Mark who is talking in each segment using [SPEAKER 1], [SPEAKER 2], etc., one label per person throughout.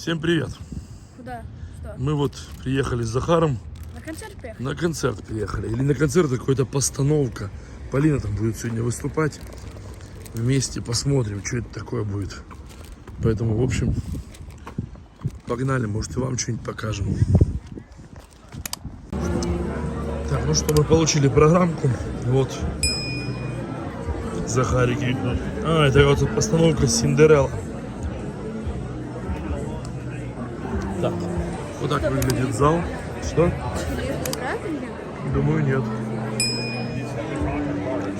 [SPEAKER 1] Всем привет!
[SPEAKER 2] Куда? Что?
[SPEAKER 1] Мы вот приехали с Захаром.
[SPEAKER 2] На концерт приехали?
[SPEAKER 1] На концерт приехали. Или на концерт, какая-то постановка. Полина там будет сегодня выступать. Вместе посмотрим, что это такое будет. Поэтому, в общем, погнали. Может, и вам что-нибудь покажем. Так, ну что, мы получили программку. Вот. Захарик. Это вот постановка Синдерелла. Так, вот так выглядит зал. Что? Думаю, нет.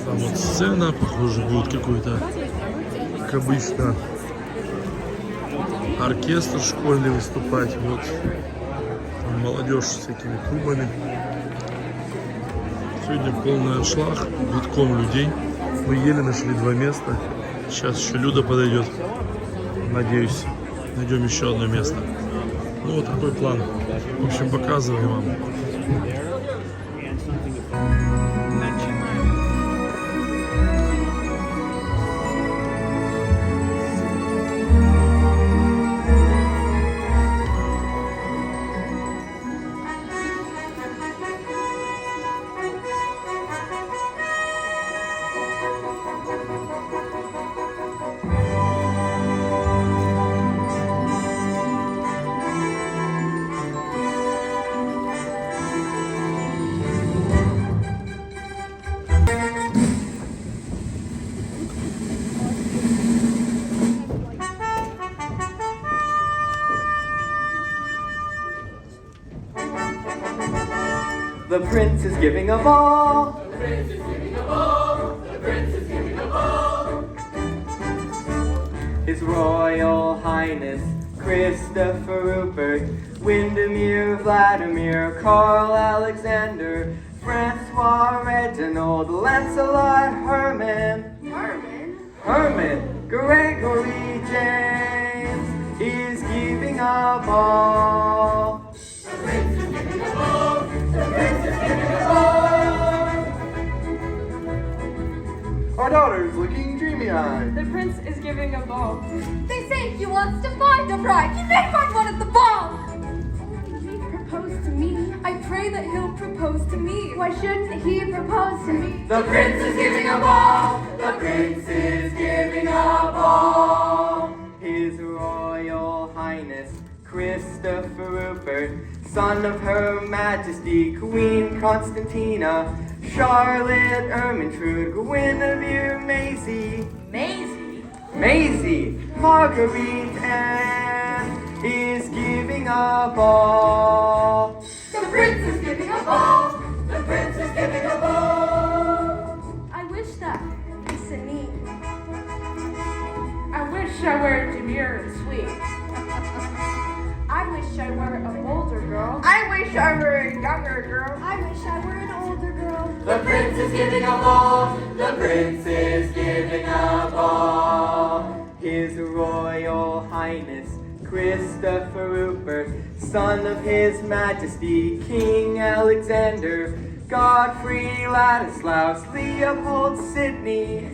[SPEAKER 1] Там вот сцена, похоже, будет какой-то, как обычно, оркестр школьный выступать. Вот там молодежь с всякими клубами. Сегодня полный аншлаг, битком людей. Мы еле нашли 2 места. Сейчас еще Люда подойдет. Надеюсь, найдем еще одно место. Ну вот такой план. В общем, показываю вам.
[SPEAKER 3] The prince is giving a ball.
[SPEAKER 4] The prince is giving a ball. The prince is giving a ball.
[SPEAKER 3] His Royal Highness Christopher Rupert, Windermere, Vladimir, Carl Alexander, Francois Reginald, Lancelot Herman, Gregory James is giving a ball.
[SPEAKER 4] The prince is giving a ball. The prince is giving a ball.
[SPEAKER 3] Our daughter's looking dreamy-eyed.
[SPEAKER 5] The prince is giving a ball.
[SPEAKER 6] They say he wants to find a bride. He may find one at the ball.
[SPEAKER 5] He proposed to me.
[SPEAKER 6] I pray that he'll propose to me.
[SPEAKER 5] Why shouldn't he propose to me?
[SPEAKER 4] The prince is giving a ball. The prince is giving a ball.
[SPEAKER 3] His Royal Highness Christopher Rupert, son of Her Majesty Queen Constantina, Charlotte Ermentrude, Guinevere Maisie, Marguerite Anne is giving a ball.
[SPEAKER 4] The prince is giving a ball. The prince is giving a ball.
[SPEAKER 5] I wish that. Listen me. I wish I were demure and sweet. I wish I were a older girl. I wish I were a younger girl.
[SPEAKER 6] I wish I were an older girl.
[SPEAKER 4] The prince is giving a ball. The prince is giving a ball.
[SPEAKER 3] His Royal Highness Christopher Rupert, son of His Majesty King Alexander, Godfrey Ladislaus, Leopold Sidney,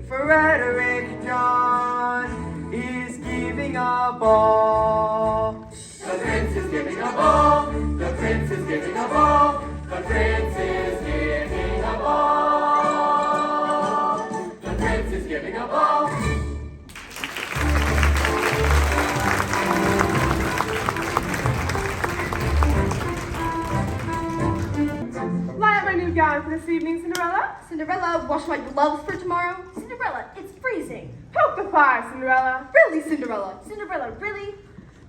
[SPEAKER 3] Frederick John is giving a ball.
[SPEAKER 4] The prince is giving a ball. The prince is giving a ball. The prince is giving a ball. The prince is giving a ball.
[SPEAKER 5] Line up my new gown for this evening, Cinderella.
[SPEAKER 6] Cinderella, wash my gloves for tomorrow. Cinderella, it's freezing.
[SPEAKER 5] Poke the fire, Cinderella.
[SPEAKER 6] Really, Cinderella? Cinderella, really?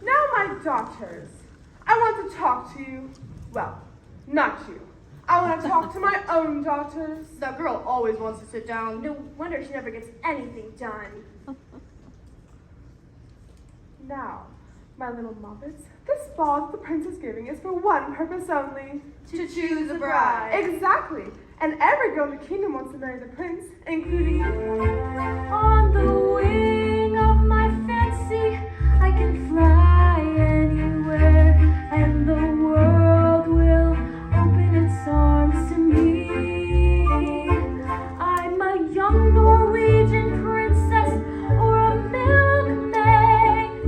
[SPEAKER 5] Now, my daughters, I want to talk to you. Well, not you. I want to talk to my own daughters.
[SPEAKER 6] That girl always wants to sit down. No wonder she never gets anything done.
[SPEAKER 5] Now, my little muppets, this ball that the prince is giving is for one purpose only.
[SPEAKER 6] To choose a bride.
[SPEAKER 5] Exactly. And every girl in the kingdom wants to marry the prince, including you.
[SPEAKER 7] On the wing of my fancy, I can fly anywhere, and the world will open its arms to me. I'm a young Norwegian princess or a milkmaid.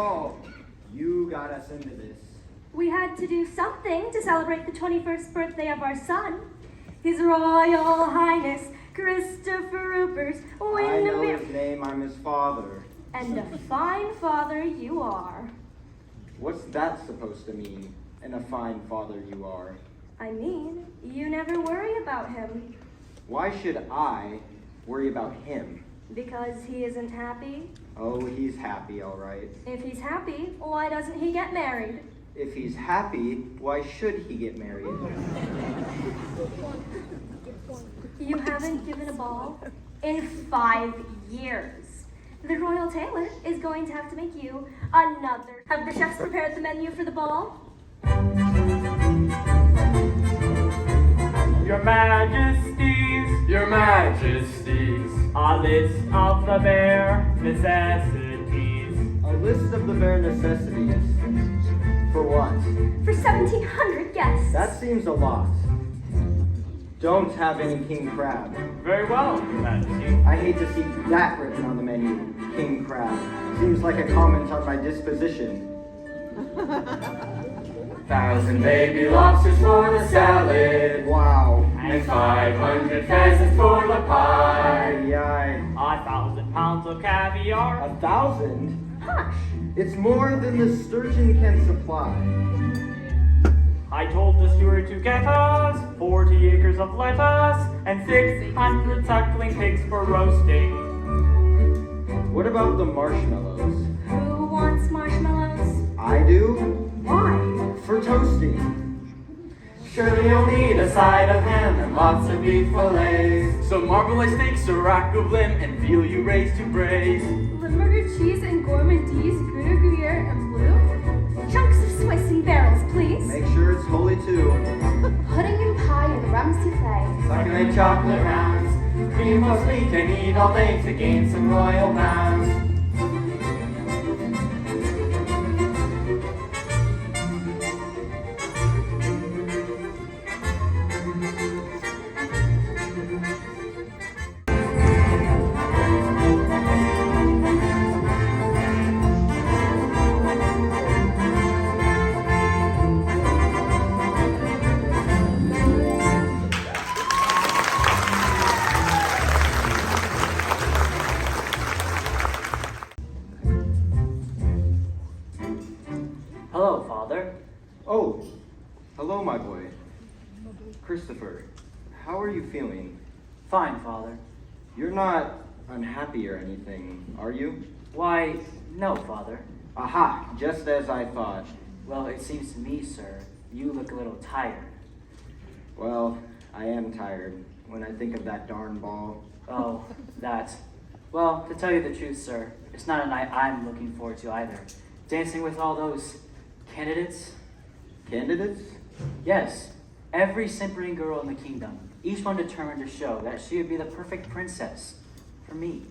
[SPEAKER 3] all. You got us into this.
[SPEAKER 6] We had to do something to celebrate the 21st birthday of our son. His Royal Highness Christopher Rupert
[SPEAKER 3] I know
[SPEAKER 6] Windermere.
[SPEAKER 3] his name, I'm his father.
[SPEAKER 6] And a fine father you are.
[SPEAKER 3] What's that supposed to mean? And a fine father you are.
[SPEAKER 6] I mean, you never worry about him.
[SPEAKER 3] Why should I worry about him?
[SPEAKER 6] Because he isn't happy.
[SPEAKER 3] Oh, he's happy, all right.
[SPEAKER 6] If he's happy, why doesn't he get married?
[SPEAKER 3] If he's happy, why should he get married?
[SPEAKER 6] You haven't given a ball in 5 years. The royal tailor is going to have to make you another. Have the chefs prepared the menu for the ball?
[SPEAKER 8] Your Majesties,
[SPEAKER 4] Your Majesties,
[SPEAKER 8] a list of the bare necessities.
[SPEAKER 3] A list of the bare necessities. For what?
[SPEAKER 6] For 1,700 guests.
[SPEAKER 3] That seems a lot. Don't have any king crab.
[SPEAKER 8] Very well, Your Majesty.
[SPEAKER 3] I hate to see that written on the menu. King crab. Seems like a comment on my disposition.
[SPEAKER 4] 1,000 baby lobsters for the salad,
[SPEAKER 3] Wow.
[SPEAKER 4] and 500 pheasants for the pie.
[SPEAKER 3] Aye,
[SPEAKER 8] 1,000 pounds of caviar.
[SPEAKER 3] 1,000?
[SPEAKER 6] Hush.
[SPEAKER 3] It's more than the sturgeon can supply.
[SPEAKER 8] I told the steward to get us 40 acres of lettuce and 600 suckling pigs for roasting.
[SPEAKER 3] What about the marshmallows?
[SPEAKER 6] Who wants marshmallows?
[SPEAKER 3] I do?
[SPEAKER 6] Why?
[SPEAKER 3] For toasting.
[SPEAKER 4] Surely you'll need a side of ham and lots of beef fillets, some marbleized steaks, a rack of limb, and veal you raise to braise.
[SPEAKER 7] Limburger cheese and gourmandise, Gouda Gruyere and blue.
[SPEAKER 6] Chunks of Swiss in barrels, please.
[SPEAKER 3] Make sure it's holy too.
[SPEAKER 7] Pudding and pie and rum souffle.
[SPEAKER 4] Succulent chocolate rounds, cream of sweet, and eat all day to gain some royal pounds.
[SPEAKER 8] Hello, Father.
[SPEAKER 3] Oh, hello, my boy. Christopher, how are you feeling?
[SPEAKER 8] Fine, Father.
[SPEAKER 3] You're not unhappy or anything, are you?
[SPEAKER 8] Why, no, Father.
[SPEAKER 3] Aha, just as I thought.
[SPEAKER 8] Well, it seems to me, sir, you look a little tired.
[SPEAKER 3] Well, I am tired when I think of that darn ball.
[SPEAKER 8] Oh, that. Well, to tell you the truth, sir, it's not a night I'm looking forward to either. Dancing with all those candidates?
[SPEAKER 3] Candidates?
[SPEAKER 8] Yes, every simpering girl in the kingdom, each one determined to show that she would be the perfect princess for me.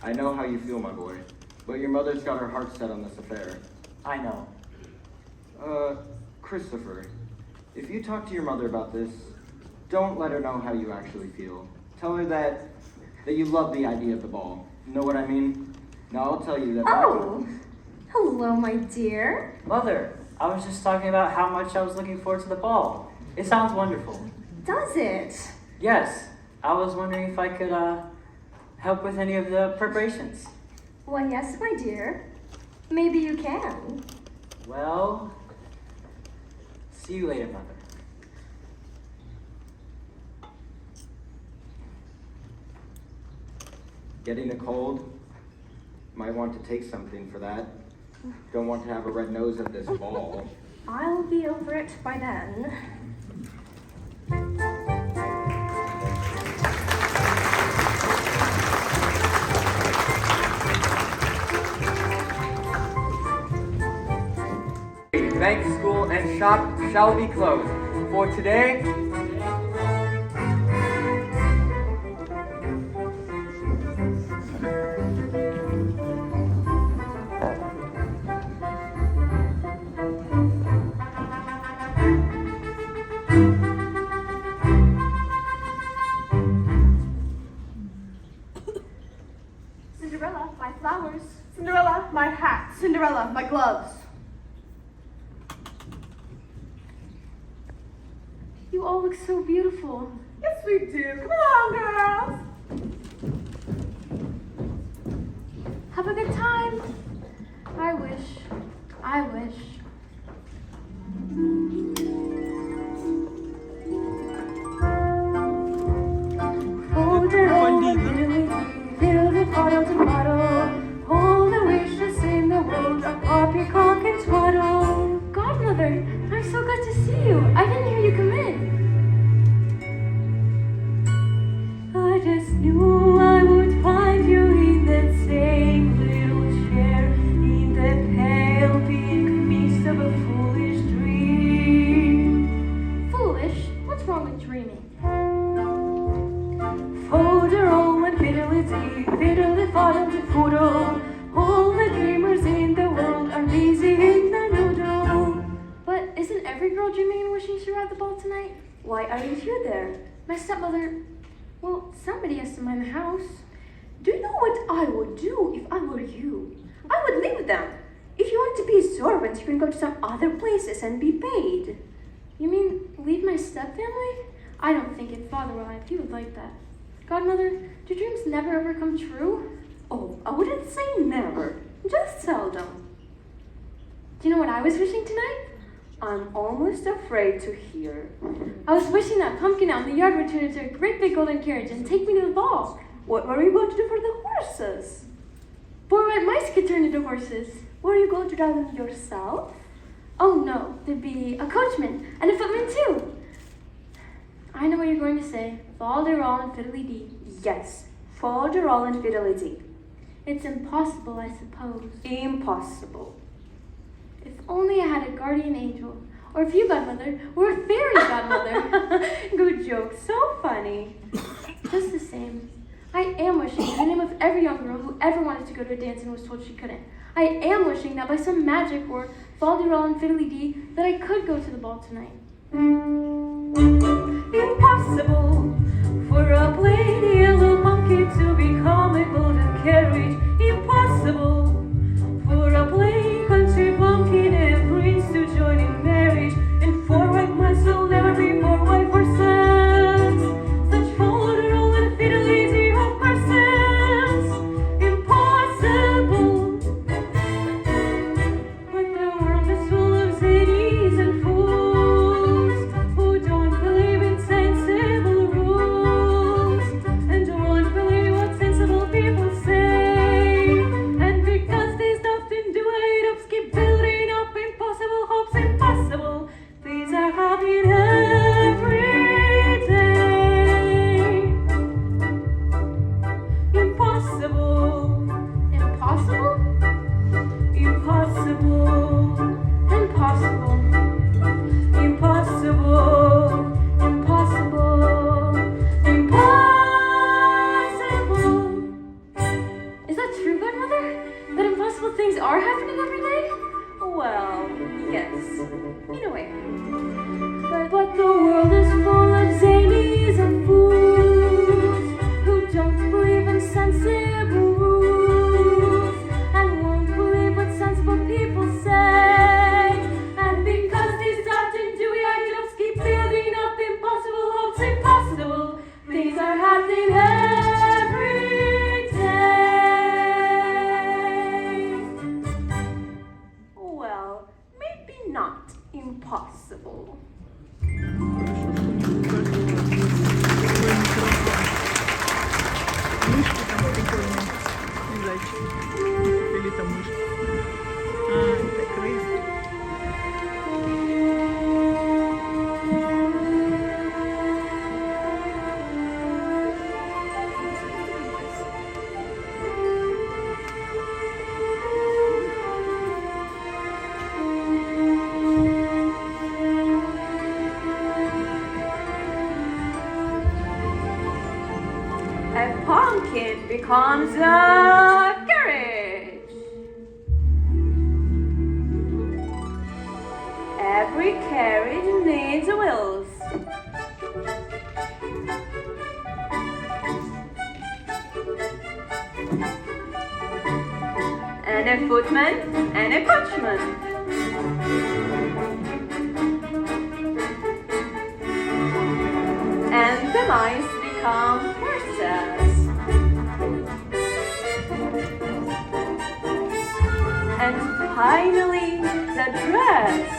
[SPEAKER 3] I know how you feel, my boy, but your mother's got her heart set on this affair.
[SPEAKER 8] I know.
[SPEAKER 3] Christopher, if you talk to your mother about this, don't let her know how you actually feel. Tell her that you love the idea of the ball. Know what I mean? Now I'll tell you that.
[SPEAKER 6] Oh, hello, my dear.
[SPEAKER 8] Mother, I was just talking about how much I was looking forward to the ball. It sounds wonderful.
[SPEAKER 6] Does it?
[SPEAKER 8] Yes, I was wondering if I could help with any of the preparations.
[SPEAKER 6] Why, yes, my dear. Maybe you can.
[SPEAKER 8] Well, see you later, Mother.
[SPEAKER 3] Getting a cold? Might want to take something for that. Don't want to have a red nose at this ball.
[SPEAKER 6] I'll be over it by then.
[SPEAKER 3] Bank, school, and shop shall be closed. For today,
[SPEAKER 6] Cinderella, my flowers.
[SPEAKER 5] Cinderella, my hat. Cinderella, my glove.
[SPEAKER 6] gloves. You all look so beautiful.
[SPEAKER 5] Yes, we do. Come along, girls.
[SPEAKER 6] Have a good time. I wish. I wish. Hold your own, fill the bottle to bottle. All the wishes in the world are poppycock and twaddle. Godmother, I'm so glad to see you. I didn't hear you come in. I just knew I would find you in that same little chair, in that pale pink mist of a foolish dream. Foolish? What's wrong with dreaming? Folderol and fiddly-dee, fiddly-faddle to foodle. All the dreamers in the world are busy in the noodle. But isn't every girl dreaming and wishing she were at the ball tonight? Why aren't you there? My stepmother... Well, somebody has to mind the house.
[SPEAKER 9] Do you know what I would do if I were you? I would leave them. If you want to be a servant, you can go to some other places and be paid.
[SPEAKER 6] You mean leave my stepfamily? I don't think if Father were alive, he would like that. Godmother, do dreams never ever come true?
[SPEAKER 9] Oh, I wouldn't say never, just seldom.
[SPEAKER 6] Do you know what I was wishing tonight?
[SPEAKER 9] I'm almost afraid to hear.
[SPEAKER 6] I was wishing that pumpkin out in the yard would turn into a great big golden carriage and take me to the ball.
[SPEAKER 9] What were you going to do for the horses?
[SPEAKER 6] 4 white mice could turn into horses.
[SPEAKER 9] Were you going to drive them yourself?
[SPEAKER 6] Oh no, there'd be a coachman and a footman too. I know what you're going to say. Fol-de-rol and fiddly-dee.
[SPEAKER 9] Yes, fol-de-rol and fiddly-dee.
[SPEAKER 6] It's impossible, I suppose.
[SPEAKER 9] Impossible.
[SPEAKER 6] If only I had a guardian angel. Or if you, Godmother, were a fairy godmother.
[SPEAKER 9] Good joke, so funny.
[SPEAKER 6] Just the same. I am wishing in the name of every young girl who ever wanted to go to a dance and was told she couldn't. I am wishing that by some magic or fol-de-rol and fiddly-dee that I could go to the ball tonight.
[SPEAKER 9] Impossible for a plain yellow monkey to become a golden carriage. Impossible for a plain country bumpkin and a prince to join in marriage. And 4 white mice will never be 4 white horses. Such fol-de-rol and fiddly-dee of persons. Impossible. But the world is full of zanies and fools who don't believe in sensible rules and don't believe what sensible people say. And because they stopped and do it, keep building up impossible hopes. Impossible. These are happening every day. Impossible.
[SPEAKER 6] Impossible?
[SPEAKER 9] Impossible. Impossible. Impossible. Impossible. Impossible.
[SPEAKER 6] Is that true, Godmother? That impossible things are happening every day?
[SPEAKER 9] Well, yes, in a way. But the world is full of zanies and fools who don't believe in sensible rules and won't believe what sensible people say. And because they stopped and Dewey ideals keep building up impossible hopes. Impossible. Things are happening every day. Well, maybe not impossible.
[SPEAKER 10] Мышки там прикольные. И зайчики. Или там мышки. А, это крысы.
[SPEAKER 9] A pumpkin becomes a carriage. Every carriage needs wheels. And a
[SPEAKER 6] a footman, and a coachman. And the mice become horses. And finally, the dress.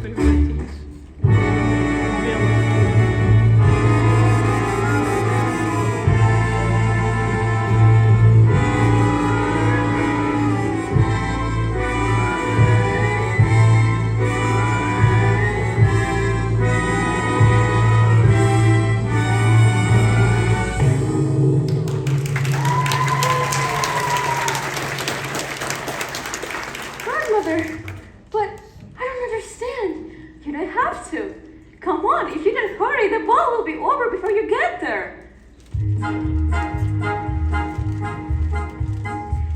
[SPEAKER 10] Превратить. Белый.
[SPEAKER 6] Grandmother, but I don't understand. You don't have to. Come on, if you don't hurry, the ball will be over before you get there.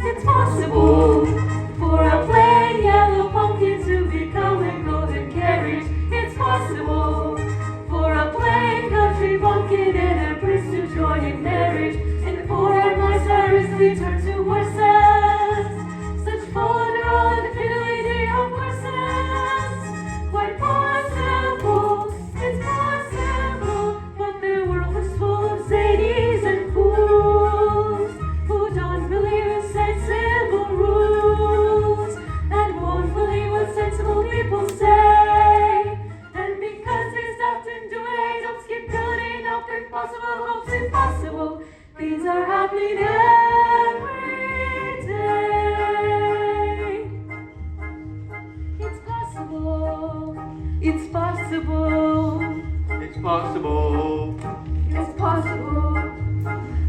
[SPEAKER 6] It's possible for a plain yellow pumpkin to become a golden carriage. It's possible for a plain country bumpkin and a prince to join in marriage. And for our mice we turn to horses. Such fodder on the fidelity of horses. Quite possible, it's possible. But the world is full of zanies and fools who don't believe in sensible rules and won't believe what sensible people say. And because they stopped in doing, don't keep building up impossible hopes impossible. Things are happening every day. It's possible. It's possible.
[SPEAKER 4] It's possible.
[SPEAKER 6] It's possible.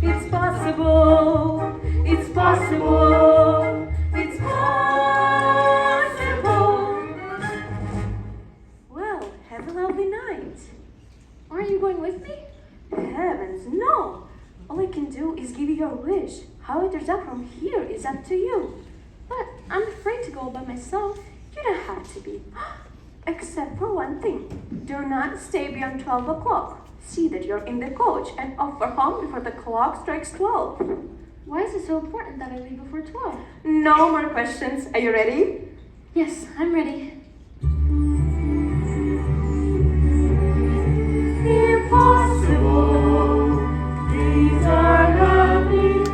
[SPEAKER 6] It's possible. It's possible. It's possible. Well, have a lovely night.
[SPEAKER 9] Aren't you going with me?
[SPEAKER 6] Heavens, no. All I can do is give you your wish. How it turns out from here is up to you.
[SPEAKER 9] But I'm afraid to go by myself.
[SPEAKER 6] You don't have to be. Except for one thing. Do not stay beyond 12 o'clock. See that you're in the coach and off for home before the clock strikes 12.
[SPEAKER 9] Why is it so important that I leave before 12?
[SPEAKER 6] No more questions. Are you ready?
[SPEAKER 9] Yes, I'm ready.
[SPEAKER 6] Impossible. These are happening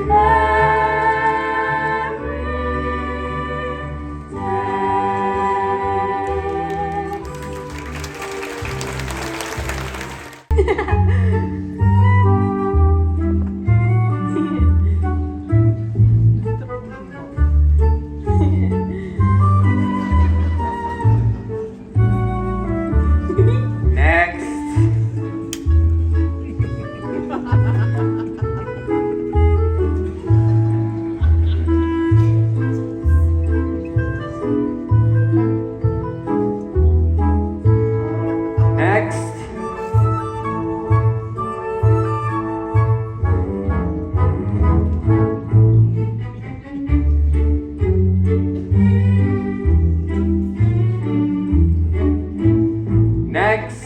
[SPEAKER 4] Next. Next. Next.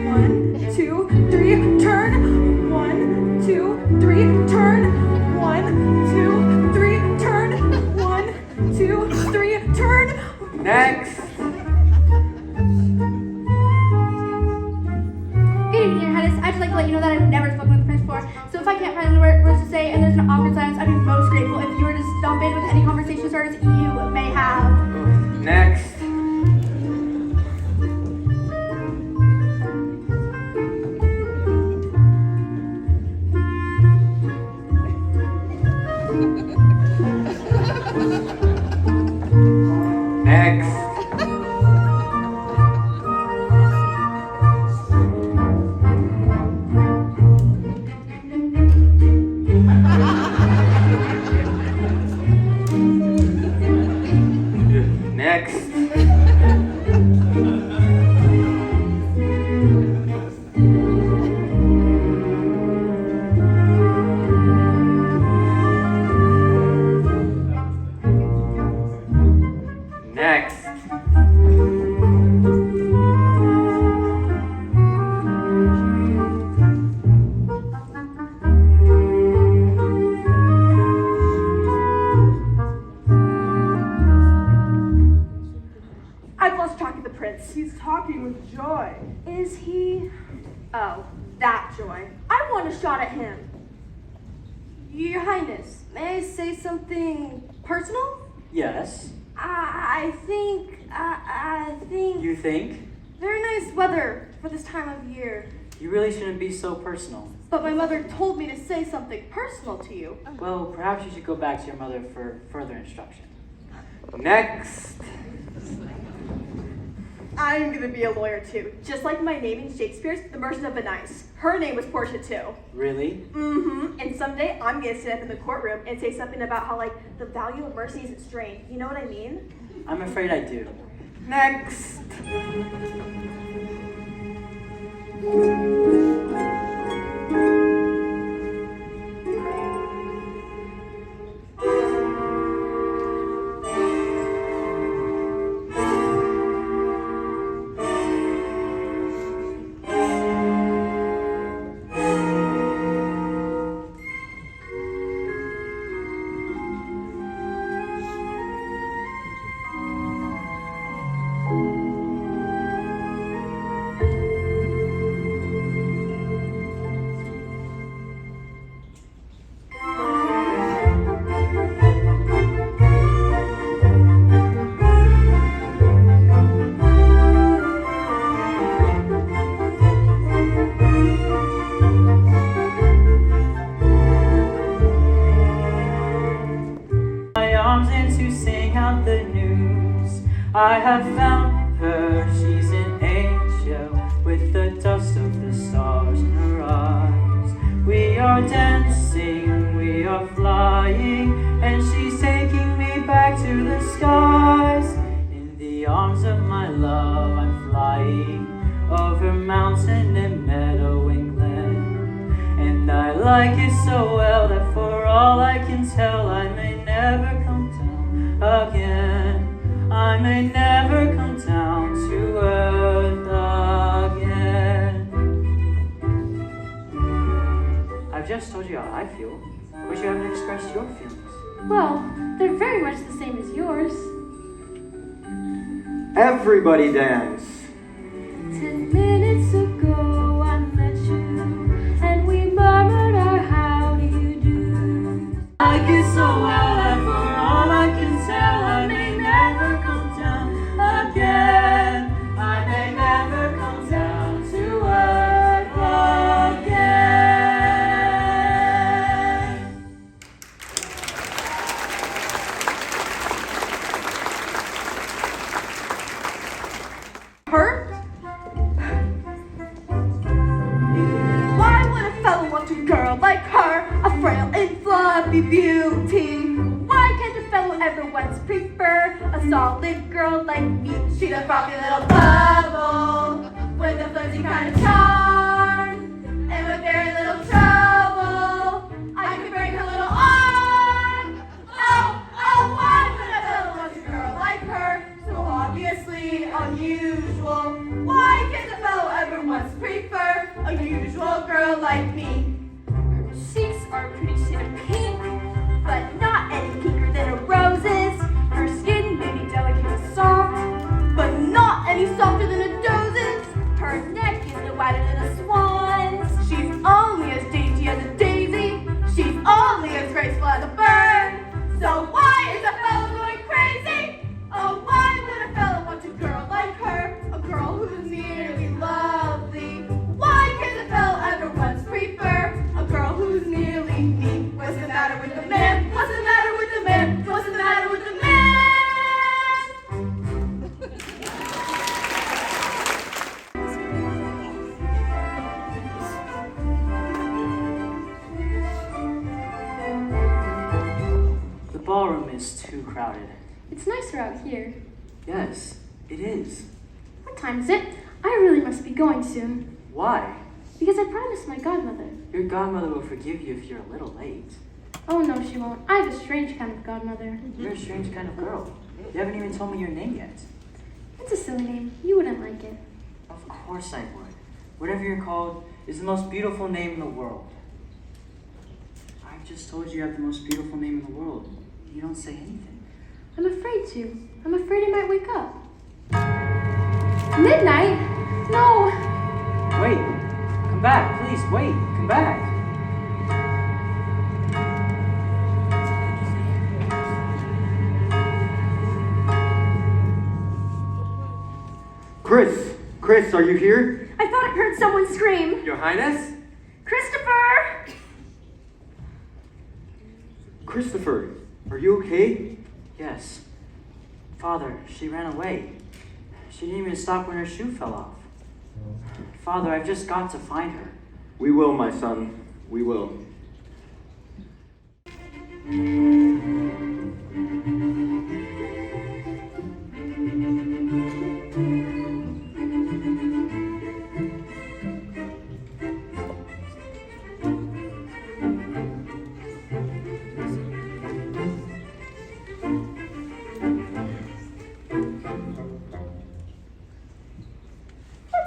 [SPEAKER 5] 1, 2, 3, turn. 1, 2, 3, turn. 1, 2, 3, turn. 1, 2, 3, turn.
[SPEAKER 4] Next.
[SPEAKER 9] Good evening, Your Highness. I'd just like to let you know that I've never spoken with the prince before. So if I can't find the words to say and there's an awkward silence, I'd be most grateful if you were to jump in with any conversation starters you may have.
[SPEAKER 4] Next. Next. Next.
[SPEAKER 9] Oh, that Joy. I want a shot at him. Your Highness, may I say something personal?
[SPEAKER 8] Yes.
[SPEAKER 9] I think.
[SPEAKER 8] You think?
[SPEAKER 9] Very nice weather for this time of year.
[SPEAKER 8] You really shouldn't be so personal.
[SPEAKER 9] But my mother told me to say something personal to you.
[SPEAKER 8] Well, perhaps you should go back to your mother for further instruction.
[SPEAKER 3] Next.
[SPEAKER 9] I'm gonna be a lawyer too. Just like my name in Shakespeare's The Merchant of Venice. Her name was Portia too.
[SPEAKER 8] Really?
[SPEAKER 9] Mm-hmm. And someday I'm gonna sit up in the courtroom and say something about how, like, the value of mercy isn't strained. You know what I mean?
[SPEAKER 8] I'm afraid I do.
[SPEAKER 3] Next.
[SPEAKER 8] I have found her, she's an angel with the dust of the stars in her eyes. We are dancing, we are flying, and she's taking me back to the skies. In the arms of my love I'm flying over mountain and meadow and glen. And I like it so well that for all I can tell I may never come down again. I may never come down to earth again. I've just told you how I feel, but you haven't expressed your feelings.
[SPEAKER 6] Well, they're very much the same as yours.
[SPEAKER 3] Everybody dance.
[SPEAKER 6] 10 minutes ago I met you, and we murmured our how do you do.
[SPEAKER 8] I like it so well that for all I can tell I may never come down again. I may never come down to earth again.
[SPEAKER 9] Her? Why would a fellow want a girl like her, a frail and fluffy beauty? Why can't a fellow ever once prefer a solid girl like me? She's a frothy little bubble with a fuzzy kind of charm, and with very little trouble, I can break her little arm. Oh, why would a fellow want a girl like her, so obviously unusual? Why can't a fellow ever once prefer a usual girl like me? Her cheeks are a pretty shade of pink, but not any pinker than a rose's. Her skin may be delicate and soft, but not any softer than a dose's. Her neck is no wider than a swan's. She's only as dainty as a daisy. She's only as graceful as a bird. So why is a fellow going crazy? Oh, why would a fellow want a girl like her? A girl who's nearly lovely. Why can't a fellow ever once prefer a girl who's nearly me? What's the matter with the man? What's the matter with the man? What's the matter with the man?
[SPEAKER 8] The ballroom is too crowded.
[SPEAKER 6] It's nicer out here.
[SPEAKER 8] Yes, it is.
[SPEAKER 6] What time is it? I really must be going soon.
[SPEAKER 8] Why?
[SPEAKER 6] Because I promised my godmother.
[SPEAKER 8] Your godmother will forgive you if you're a little late.
[SPEAKER 6] Oh no, she won't. I have a strange kind of godmother.
[SPEAKER 8] You're a strange kind of girl. You haven't even told me your name yet.
[SPEAKER 6] It's a silly name. You wouldn't like it.
[SPEAKER 8] Of course I would. Whatever you're called is the most beautiful name in the world. I've just told you have the most beautiful name in the world. You don't say anything.
[SPEAKER 6] I'm afraid to. I'm afraid I might wake up. Midnight? No.
[SPEAKER 8] Wait, come back. Please, wait. Come back.
[SPEAKER 3] Chris, are you here?
[SPEAKER 9] I thought I heard someone scream.
[SPEAKER 3] Your Highness?
[SPEAKER 9] Christopher!
[SPEAKER 3] Christopher, are you okay?
[SPEAKER 8] Yes. Father, she ran away. She didn't even stop when her shoe fell off. Father, I've just got to find her.
[SPEAKER 3] We will, my son. We will.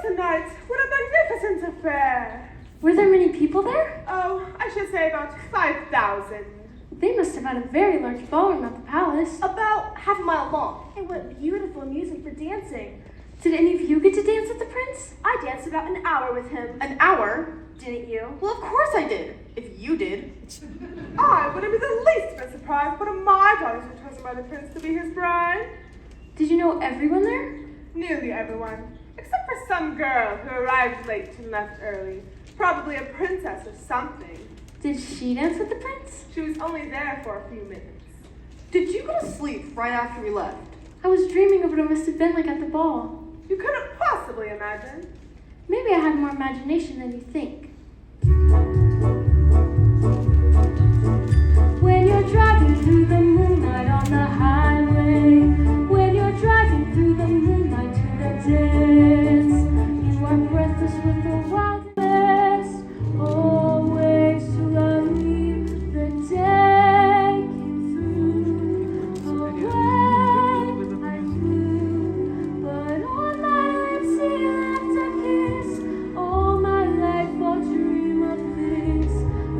[SPEAKER 5] Tonight, what a magnificent affair!
[SPEAKER 9] Were there many people there?
[SPEAKER 5] Oh, I should say about 5,000.
[SPEAKER 9] They must have had a very large ballroom at the palace.
[SPEAKER 5] About half a mile long. And what beautiful music for dancing.
[SPEAKER 9] Did any of you get to dance with the prince?
[SPEAKER 5] I danced about an hour with him.
[SPEAKER 10] An hour?
[SPEAKER 5] Didn't you?
[SPEAKER 10] Well, of course I did. If you did.
[SPEAKER 5] I wouldn't be the least bit surprised one of my daughters were chosen by the prince to be his bride.
[SPEAKER 9] Did you know everyone there?
[SPEAKER 5] Nearly everyone. Except for some girl who arrived late and left early. Probably a princess or something.
[SPEAKER 9] Did she dance with the prince?
[SPEAKER 5] She was only there for a few minutes.
[SPEAKER 10] Did you go to sleep right after we left?
[SPEAKER 9] I was dreaming of what it must have been like at the ball.
[SPEAKER 5] You couldn't possibly imagine.
[SPEAKER 9] Maybe I had more imagination than you think. When you're driving through the moonlight on the highway, when you're driving through the moonlight to the dance, you are breathless with the wildness, always too lovely, the day came through, away I flew, but on my lips he left a kiss, all my life I'll dream of this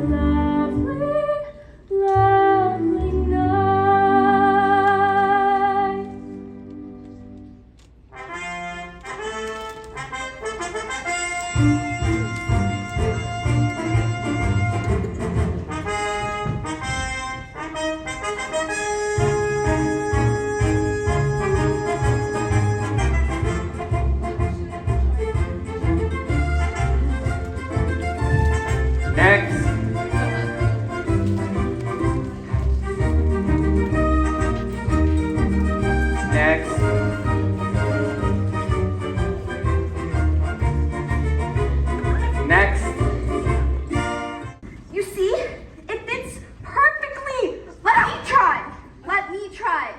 [SPEAKER 9] lovely, lovely night.
[SPEAKER 3] Next. Next. Next.
[SPEAKER 9] You see? It fits perfectly. Let me try. Let me try.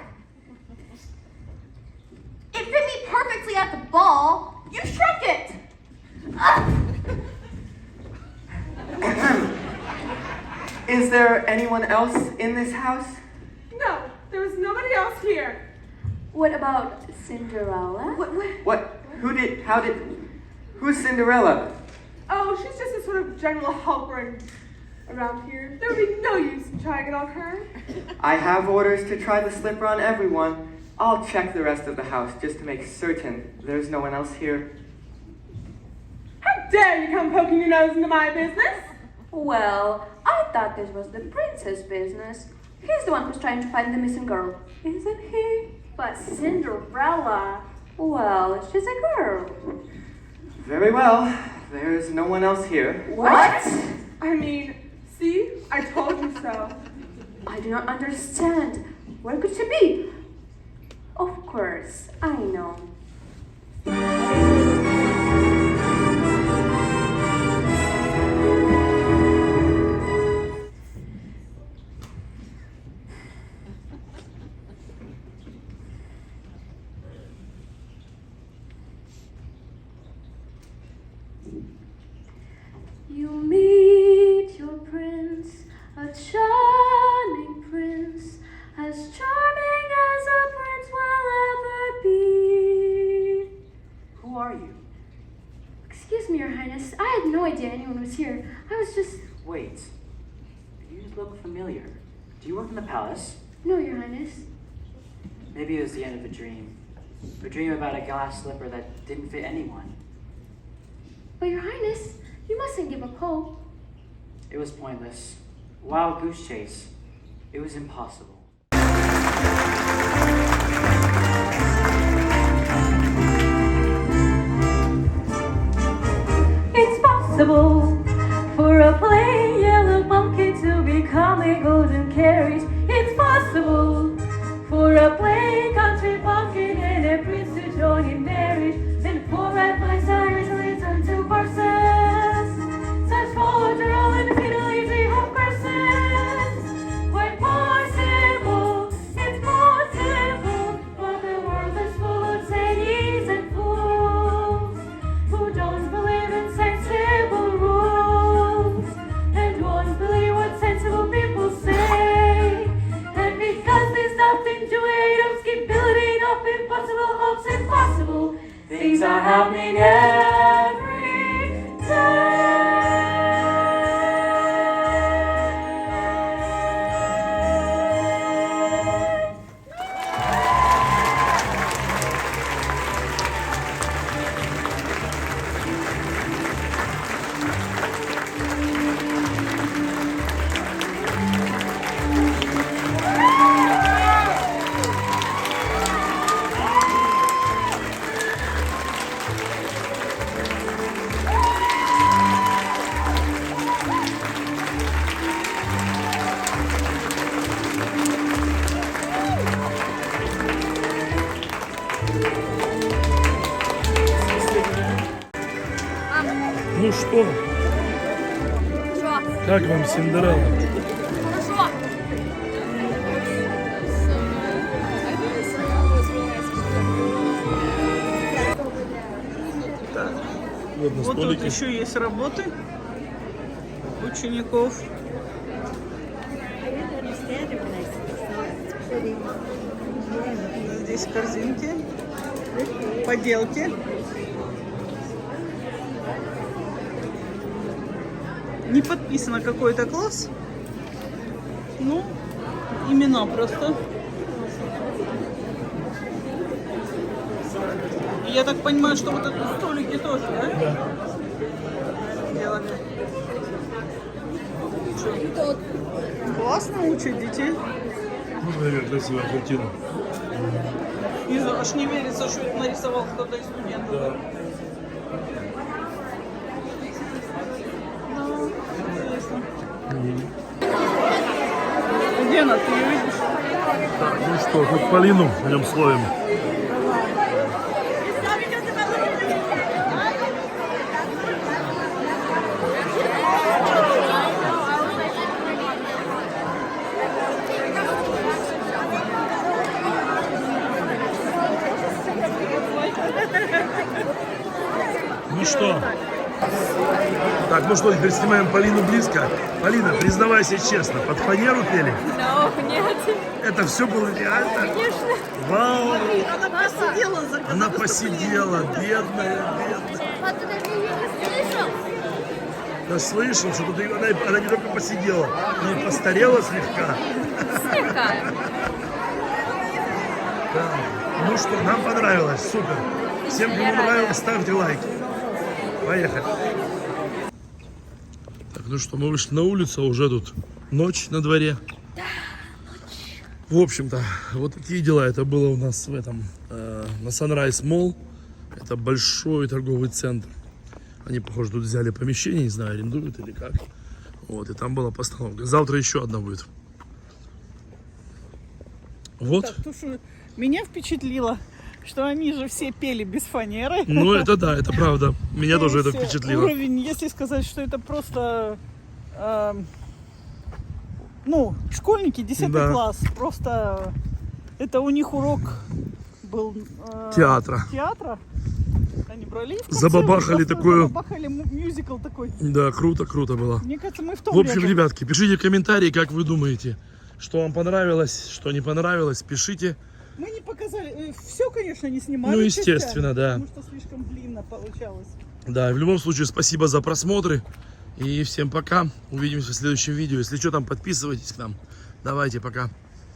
[SPEAKER 9] It fit me perfectly at the ball. You shrunk it.
[SPEAKER 3] Is there anyone else in this house?
[SPEAKER 5] No, there was nobody else here.
[SPEAKER 9] What about Cinderella?
[SPEAKER 3] What? Who's Cinderella?
[SPEAKER 5] Oh, she's just a sort of general helper around here. There would be no use in trying it on her.
[SPEAKER 3] I have orders to try the slipper on everyone. I'll check the rest of the house just to make certain there's no one else here.
[SPEAKER 5] How dare you come poking your nose into my business?
[SPEAKER 9] Well, I thought this was the prince's business. He's the one who's trying to find the missing girl, isn't he? But Cinderella, well, she's a girl.
[SPEAKER 3] Very well. There's no one else here.
[SPEAKER 9] What?
[SPEAKER 5] I mean, see? I told you so.
[SPEAKER 9] I do not understand. Where could she be? Of course, I know. You meet your prince, a charming prince, as charming as a prince will ever be.
[SPEAKER 8] Who are you?
[SPEAKER 9] Excuse me, Your Highness. I had no idea anyone was here. I was just...
[SPEAKER 8] Wait. You look familiar. Do you work in the palace?
[SPEAKER 9] No, Your Highness.
[SPEAKER 8] Maybe it was the end of a dream. A dream about a glass slipper that didn't fit anyone.
[SPEAKER 9] But Your Highness, You mustn't give up hope.
[SPEAKER 8] It was pointless. Wild goose chase. It was impossible.
[SPEAKER 6] It's possible for a plain yellow pumpkin to become a golden carriage. It's possible for a plain country pumpkin and a prince to join in marriage. And for red mice Irish return to Parsons. Such cultural and fidelity of persons. Quite possible, it's possible. But the world is full of zanies and fools who don't believe in sensible rules and won't believe what sensible people say. And because there's nothing to it, of keep building up impossible hopes and possible things are happening every day.
[SPEAKER 1] Ну что,
[SPEAKER 2] Что?
[SPEAKER 1] как вам Синдерелла?
[SPEAKER 2] Хорошо.
[SPEAKER 1] Вот на
[SPEAKER 10] Вот тут
[SPEAKER 1] столике.
[SPEAKER 10] еще есть работы учеников. Здесь корзинки, поделки. Не подписано какой-то класс. Ну, имена просто. Я так понимаю, что вот это столики тоже, да?
[SPEAKER 1] Да.
[SPEAKER 10] Делали. Чё? Классно учат детей.
[SPEAKER 1] Ну, наверное, красивая картина.
[SPEAKER 10] Не знаю, аж не верится, что это нарисовал кто-то из студентов.
[SPEAKER 1] Да.
[SPEAKER 10] Интересно. Где она? Ты ее видишь?
[SPEAKER 1] Так, ну что, тут Полину в нем словим. Ну что? Так, ну что, теперь снимаем Полину близко. Полина, признавайся честно, под фанеру пели?
[SPEAKER 2] Нет.
[SPEAKER 1] Это все было реально?
[SPEAKER 2] Конечно.
[SPEAKER 1] Вау!
[SPEAKER 10] Она посидела за
[SPEAKER 1] Она посидела, бедная, бедная.
[SPEAKER 2] А ты даже ее не слышал?
[SPEAKER 1] Я слышал, что тут она не только посидела, но и постарела слегка.
[SPEAKER 2] Слегка.
[SPEAKER 1] Так, ну что, нам понравилось, супер. Всем, кому нравилось, ставьте лайки. Поехали. Так, ну что, мы вышли на улицу, уже тут ночь на дворе.
[SPEAKER 2] Да, ночь.
[SPEAKER 1] В общем-то, вот такие дела. Это было у нас в этом, на Sunrise Mall. Это большой торговый центр. Они, похоже, тут взяли помещение, не знаю, арендуют или как. Вот, и там была постановка. Завтра еще одна будет. Вот.
[SPEAKER 10] Так, то, что меня впечатлило, что они же все пели без фанеры.
[SPEAKER 1] Ну, это да, это правда. Меня тоже это
[SPEAKER 10] есть
[SPEAKER 1] впечатлило.
[SPEAKER 10] Уровень, если сказать, что это просто, ну, школьники, 10
[SPEAKER 1] Да.
[SPEAKER 10] класс, просто это у них урок был
[SPEAKER 1] Театра.
[SPEAKER 10] Они брали и в конце
[SPEAKER 1] Забабахали
[SPEAKER 10] просто
[SPEAKER 1] такое.
[SPEAKER 10] забабахали мюзикл такой.
[SPEAKER 1] Да, круто, круто было.
[SPEAKER 10] Мне кажется, мы в том
[SPEAKER 1] В общем,
[SPEAKER 10] рядом.
[SPEAKER 1] ребятки, пишите в комментарии, как вы думаете, что вам понравилось, что не понравилось, пишите.
[SPEAKER 10] Мы не показали, все, конечно, не снимали.
[SPEAKER 1] Ну, естественно,
[SPEAKER 10] частями,
[SPEAKER 1] да.
[SPEAKER 10] Потому что слишком длинно получалось.
[SPEAKER 1] Да, в любом случае, спасибо за просмотры. И всем пока. Увидимся в следующем видео. Если что, там подписывайтесь к нам. Давайте, пока.